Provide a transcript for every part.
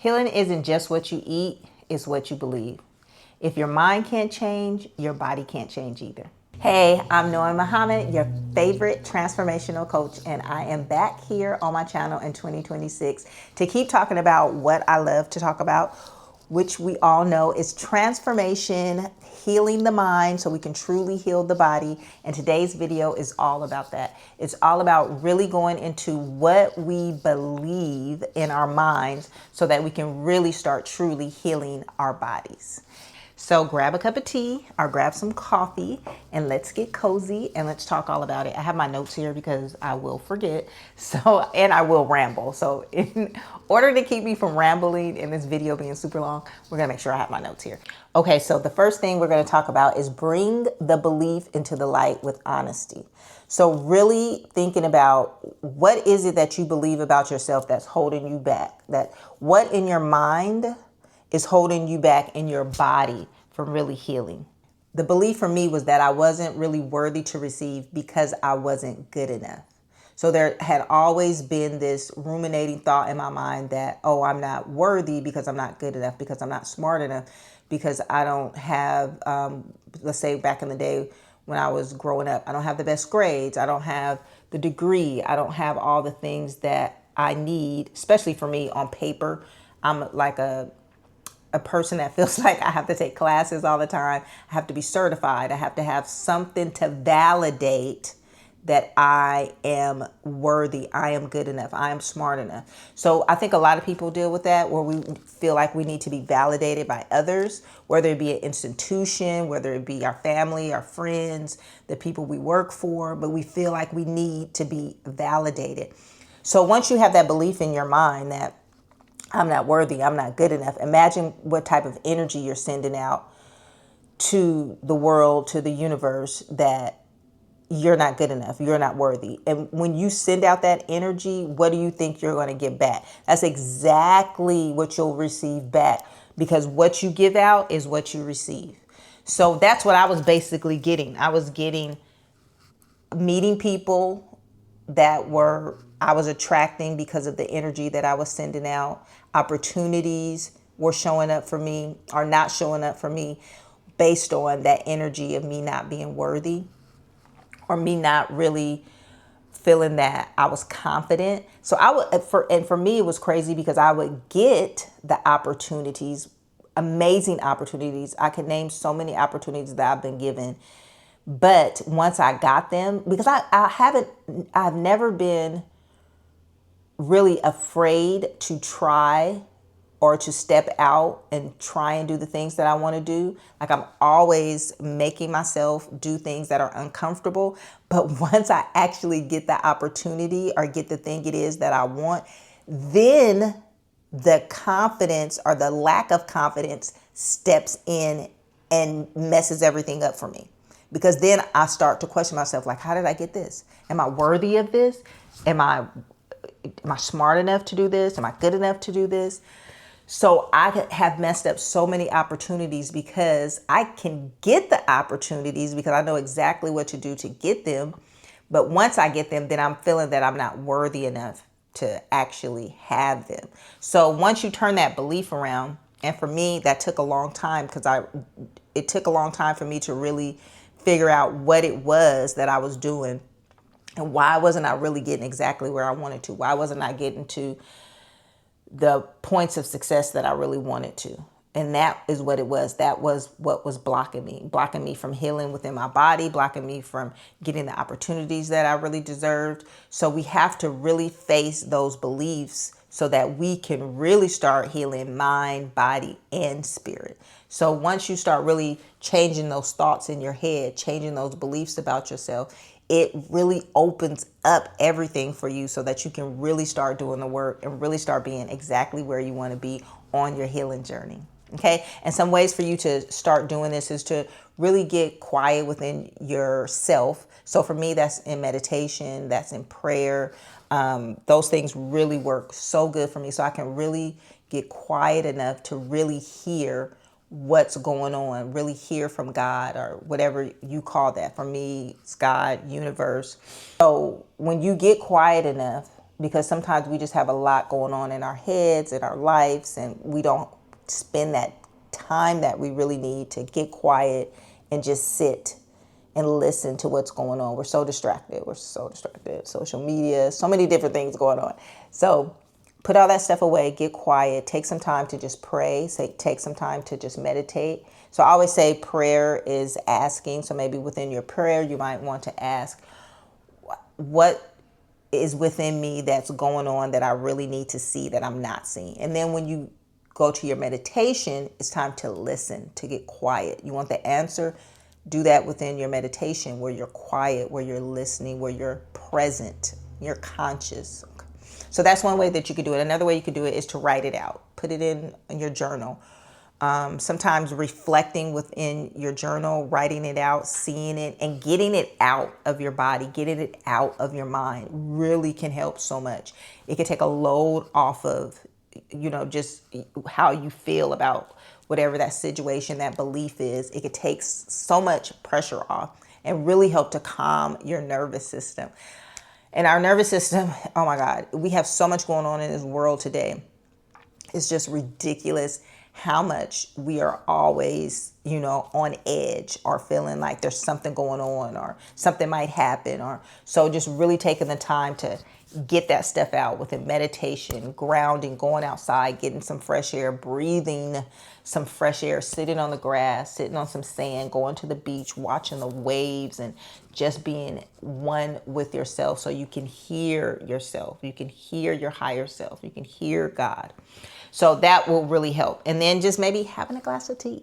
Healing isn't just what you eat, it's what you believe. If your mind can't change, your body can't change either. Hey, I'm Noah Muhammad, your favorite transformational coach, and I am back here on my channel in 2026 to keep talking about what I love to talk about, which we all know is transformation, healing the mind so we can truly heal the body. And today's video is all about that. It's all about really going into what we believe in our minds so that we can really start truly healing our bodies. So grab a cup of tea or grab some coffee and let's get cozy and let's talk all about it. I have my notes here because I will forget. And I will ramble. So in order to keep me from rambling and this video being super long, we're gonna make sure I have my notes here. Okay, so the first thing we're gonna talk about is bring the belief into the light with honesty. So really thinking about what is it that you believe about yourself that's holding you back? That what in your mind is holding you back in your body from really healing. The belief for me was that I wasn't really worthy to receive because I wasn't good enough. So there had always been this ruminating thought in my mind that, oh, I'm not worthy because I'm not good enough, because I'm not smart enough, because I don't have, let's say back in the day when I was growing up, I don't have the best grades. I don't have the degree. I don't have all the things that I need, especially for me on paper. I'm like a person that feels like I have to take classes all the time. I have to be certified. I have to have something to validate that I am worthy. I am good enough. I am smart enough. So I think a lot of people deal with that where we feel like we need to be validated by others, whether it be an institution, whether it be our family, our friends, the people we work for, but we feel like we need to be validated. So once you have that belief in your mind that I'm not worthy, I'm not good enough. Imagine what type of energy you're sending out to the world, to the universe, that you're not good enough, you're not worthy. And when you send out that energy, what do you think you're going to get back? That's exactly what you'll receive back, because what you give out is what you receive. So that's what I was basically getting. I was getting meeting people that I was attracting because of the energy that I was sending out. Opportunities were showing up for me or not showing up for me based on that energy of me not being worthy or me not really feeling that I was confident. So for me, it was crazy because I would get the opportunities, amazing opportunities. I could name so many opportunities that I've been given. But once I got them, because I've never been really afraid to try or to step out and try and do the things that I want to do. Like I'm always making myself do things that are uncomfortable. But once I actually get the opportunity or get the thing it is that I want, then the confidence or the lack of confidence steps in and messes everything up for me. Because then I start to question myself, like, how did I get this? Am I worthy of this? Am I smart enough to do this? Am I good enough to do this? So I have messed up so many opportunities because I can get the opportunities because I know exactly what to do to get them. But once I get them, then I'm feeling that I'm not worthy enough to actually have them. So once you turn that belief around, and for me, that took a long time because it took a long time for me to really figure out what it was that I was doing and why wasn't I really getting exactly where I wanted to? Why wasn't I getting to the points of success that I really wanted to? And that is what it was. That was what was blocking me from healing within my body, blocking me from getting the opportunities that I really deserved. So we have to really face those beliefs so that we can really start healing mind, body, and spirit. So once you start really changing those thoughts in your head, changing those beliefs about yourself, it really opens up everything for you so that you can really start doing the work and really start being exactly where you want to be on your healing journey. Okay. And some ways for you to start doing this is to really get quiet within yourself. So for me, that's in meditation, that's in prayer. Those things really work so good for me. So I can really get quiet enough to really hear what's going on, really hear from God or whatever you call that. For me, it's God, universe. So when you get quiet enough, because sometimes we just have a lot going on in our heads, in our lives, and we don't spend that time that we really need to get quiet and just sit and listen to what's going on. We're so distracted. Social media, so many different things going on. So put all that stuff away, get quiet, take some time to just pray, take some time to just meditate. So I always say prayer is asking. So maybe within your prayer, you might want to ask, what is within me that's going on that I really need to see that I'm not seeing? And then when you go to your meditation, it's time to listen, to get quiet. You want the answer? Do that within your meditation where you're quiet, where you're listening, where you're present, you're conscious. So that's one way that you could do it. Another way you could do it is to write it out. Put it in your journal. Sometimes reflecting within your journal, writing it out, seeing it, and getting it out of your body, getting it out of your mind really can help so much. It can take a load off of, just how you feel about whatever that situation, that belief is. It could take so much pressure off and really help to calm your nervous system. And our nervous system, oh my God, we have so much going on in this world today. It's just ridiculous how much we are always, on edge or feeling like there's something going on or something might happen. Or so just really taking the time to get that stuff out with a meditation, grounding, going outside, getting some fresh air, breathing some fresh air, sitting on the grass, sitting on some sand, going to the beach, watching the waves, and just being one with yourself so you can hear yourself. You can hear your higher self. You can hear God. So that will really help. And then just maybe having a glass of tea,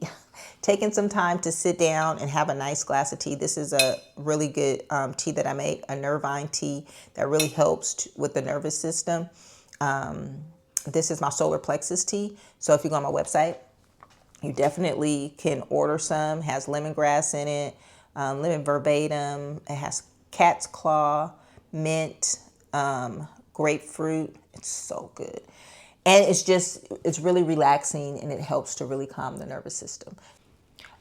taking some time to sit down and have a nice glass of tea. This is a really good tea that I make, a Nervine tea that really helps with the nervous system. This is my solar plexus tea. So if you go on my website, you definitely can order some. It has lemongrass in it, lemon verbatim. It has cat's claw, mint, grapefruit. It's so good. And it's really relaxing, and it helps to really calm the nervous system.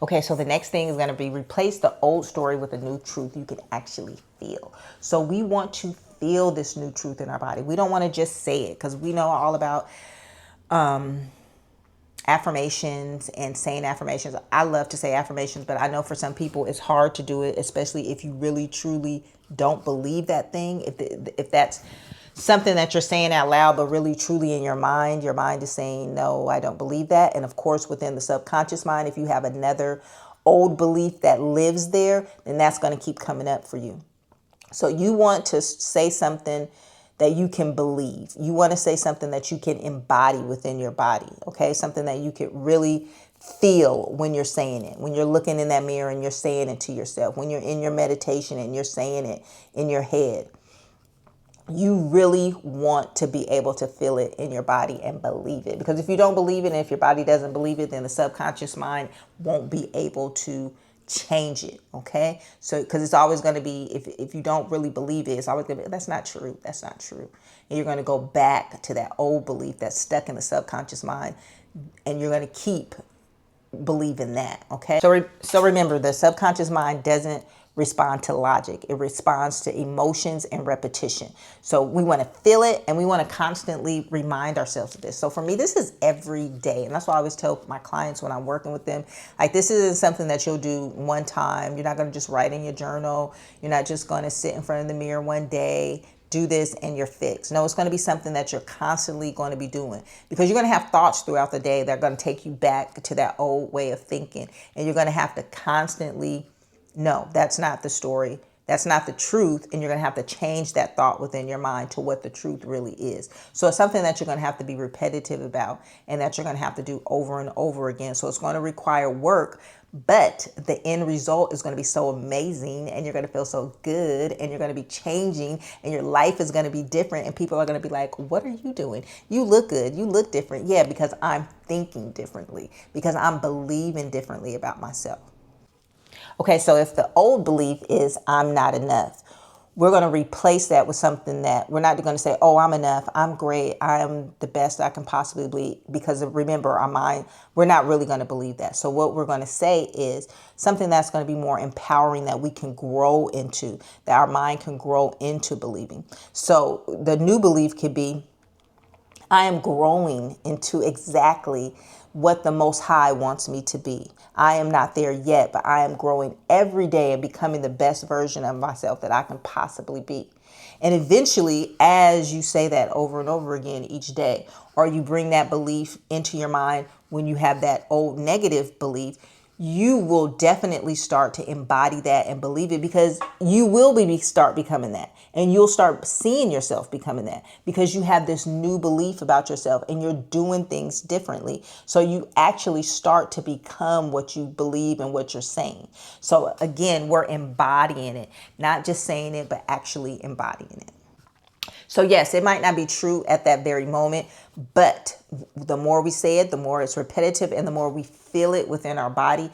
Okay, so the next thing is going to be replace the old story with a new truth you can actually feel. So we want to feel this new truth in our body. We don't want to just say it, because we know all about affirmations and saying affirmations. I love to say affirmations, but I know for some people it's hard to do it, especially if you really truly don't believe that thing. If that's something that you're saying out loud, but really truly in your mind is saying, no, I don't believe that. And of course, within the subconscious mind, if you have another old belief that lives there, then that's going to keep coming up for you. So you want to say something that you can believe. You want to say something that you can embody within your body, okay? Something that you could really feel when you're saying it, when you're looking in that mirror and you're saying it to yourself, when you're in your meditation and you're saying it in your head. You really want to be able to feel it in your body and believe it. Because if you don't believe it, and if your body doesn't believe it, then the subconscious mind won't be able to change it, okay? So, because it's always going to be, if you don't really believe it, it's always going to be, that's not true, that's not true. And you're going to go back to that old belief that's stuck in the subconscious mind, and you're going to keep believing that, okay? So remember, the subconscious mind doesn't respond to logic. It responds to emotions and repetition. So we want to feel it, and we want to constantly remind ourselves of this. So for me, this is every day. And that's why I always tell my clients when I'm working with them, like, this isn't something that you'll do one time. You're not going to just write in your journal. You're not just going to sit in front of the mirror one day, do this, and you're fixed. No, it's going to be something that you're constantly going to be doing, because you're going to have thoughts throughout the day that are going to take you back to that old way of thinking. And you're going to have to constantly, no, that's not the story. That's not the truth. And you're going to have to change that thought within your mind to what the truth really is. So it's something that you're going to have to be repetitive about, and that you're going to have to do over and over again. So it's going to require work, but the end result is going to be so amazing, and you're going to feel so good, and you're going to be changing, and your life is going to be different. And people are going to be like, what are you doing? You look good. You look different. Yeah, because I'm thinking differently, because I'm believing differently about myself. Okay, so if the old belief is I'm not enough, we're going to replace that with something that we're not going to say, oh, I'm enough, I'm great, I am the best I can possibly be. Because remember, our mind, we're not really going to believe that. So what we're going to say is something that's going to be more empowering, that we can grow into, that our mind can grow into believing. So the new belief could be, I am growing into exactly what the Most High wants me to be. I am not there yet, but I am growing every day and becoming the best version of myself that I can possibly be. And eventually, as you say that over and over again each day, or you bring that belief into your mind when you have that old negative belief, you will definitely start to embody that and believe it, because you will start becoming that, and you'll start seeing yourself becoming that, because you have this new belief about yourself and you're doing things differently. So you actually start to become what you believe and what you're saying. So again, we're embodying it, not just saying it, but actually embodying it. So yes, it might not be true at that very moment, but the more we say it, the more it's repetitive, and the more we feel it within our body,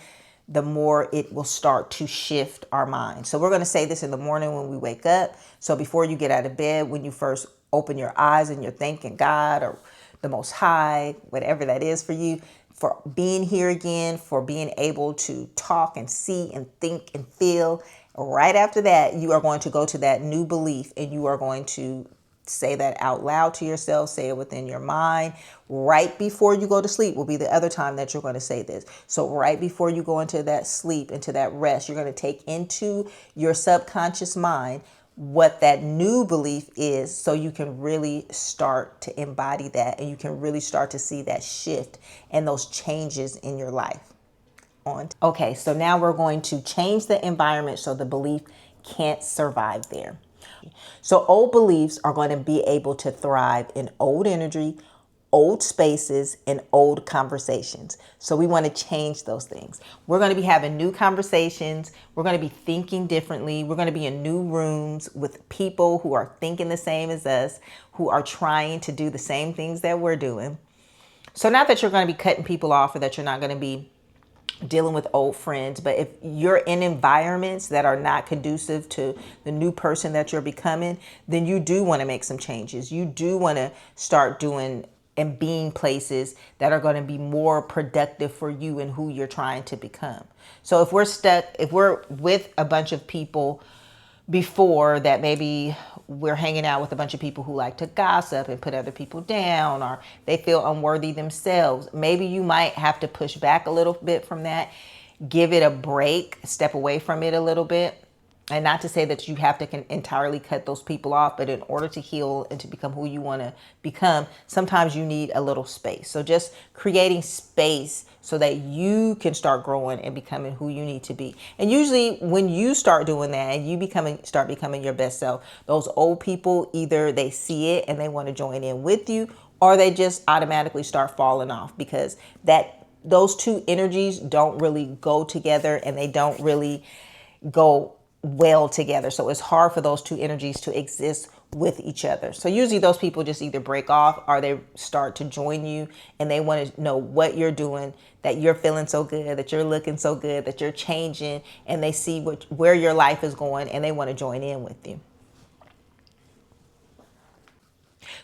the more it will start to shift our mind. So we're going to say this in the morning when we wake up. So before you get out of bed, when you first open your eyes and you're thanking God or the Most High, whatever that is for you, for being here again, for being able to talk and see and think and feel. Right after that, you are going to go to that new belief, and you are going to say that out loud to yourself, say it within your mind. Right before you go to sleep will be the other time that you're going to say this. So right before you go into that sleep, into that rest, you're going to take into your subconscious mind what that new belief is, so you can really start to embody that, and you can really start to see that shift and those changes in your life. Okay, so now we're going to change the environment so the belief can't survive there. So old beliefs are going to be able to thrive in old energy, old spaces, and old conversations. So we want to change those things. We're going to be having new conversations. We're going to be thinking differently. We're going to be in new rooms with people who are thinking the same as us, who are trying to do the same things that we're doing. So not that you're going to be cutting people off, or that you're not going to be dealing with old friends, but if you're in environments that are not conducive to the new person that you're becoming, then you do want to make some changes. You do want to start doing and being places that are going to be more productive for you and who you're trying to become. So if we're with a bunch of people before that, maybe we're hanging out with a bunch of people who like to gossip and put other people down, or they feel unworthy themselves, maybe you might have to push back a little bit from that, give it a break, step away from it a little bit. And not to say that you have to entirely cut those people off, but in order to heal and to become who you want to become, sometimes you need a little space. So just creating space so that you can start growing and becoming who you need to be. And usually when you start doing that and you start becoming your best self, those old people, either they see it and they want to join in with you, or they just automatically start falling off, because those two energies don't really go together, and they don't really go well together. So it's hard for those two energies to exist with each other. So usually those people just either break off, or they start to join you, and they want to know what you're doing, that you're feeling so good, that you're looking so good, that you're changing, and they see where your life is going, and they want to join in with you.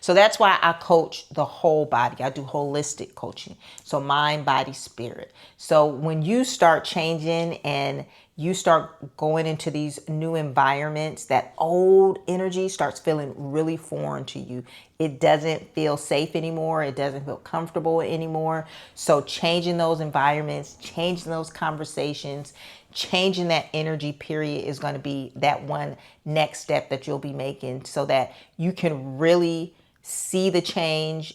So that's why I coach the whole body. I do holistic coaching. So mind, body, spirit. So when you start changing and you start going into these new environments, that old energy starts feeling really foreign to you. It doesn't feel safe anymore. It doesn't feel comfortable anymore. So changing those environments, changing those conversations, changing that energy period is going to be that one next step that you'll be making, so that you can really see the change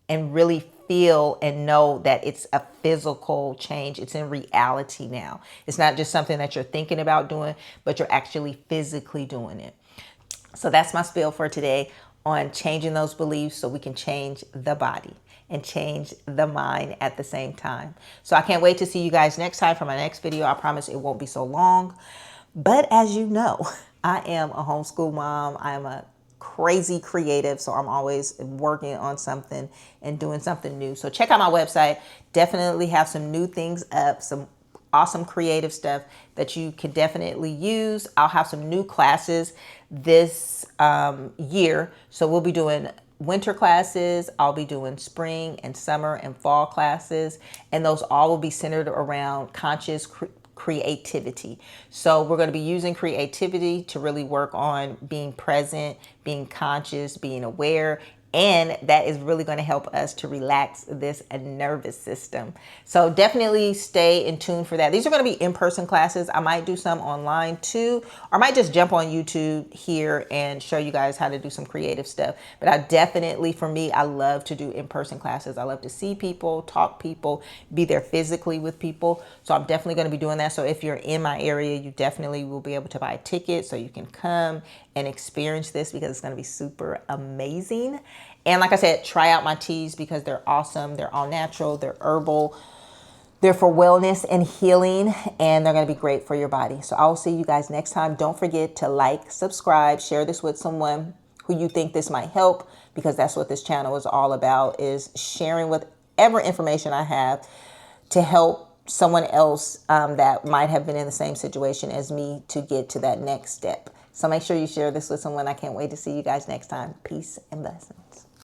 and really feel and know that it's a physical change. It's in reality now. It's not just something that you're thinking about doing, but you're actually physically doing it. So that's my spiel for today on changing those beliefs, so we can change the body and change the mind at the same time. So I can't wait to see you guys next time for my next video. I promise it won't be so long. But as you know, I am a homeschool mom. I am a crazy creative, so I'm always working on something and doing something new. So check out my website. Definitely have some new things up, some awesome creative stuff that you can definitely use. I'll have some new classes this year. So we'll be doing winter classes. I'll be doing spring and summer and fall classes. And those all will be centered around conscious creativity. So we're going to be using creativity to really work on being present, being conscious, being aware, and that is really going to help us to relax this nervous system. So definitely stay in tune for that. These are going to be in-person classes. I might do some online too, or I might just jump on YouTube here and show you guys how to do some creative stuff. But I definitely, for me, I love to do in-person classes. I love to see people, talk people, be there physically with people. So I'm definitely going to be doing that. So if you're in my area, you definitely will be able to buy a ticket so you can come and experience this, because it's going to be super amazing. And like I said, try out my teas because they're awesome. They're all natural, they're herbal, they're for wellness and healing, and they're going to be great for your body. So I'll see you guys next time. Don't forget to like, subscribe, share this with someone who you think this might help, because that's what this channel is all about, is sharing whatever information I have to help someone else that might have been in the same situation as me to get to that next step. So make sure you share this with someone. I can't wait to see you guys next time. Peace and blessings.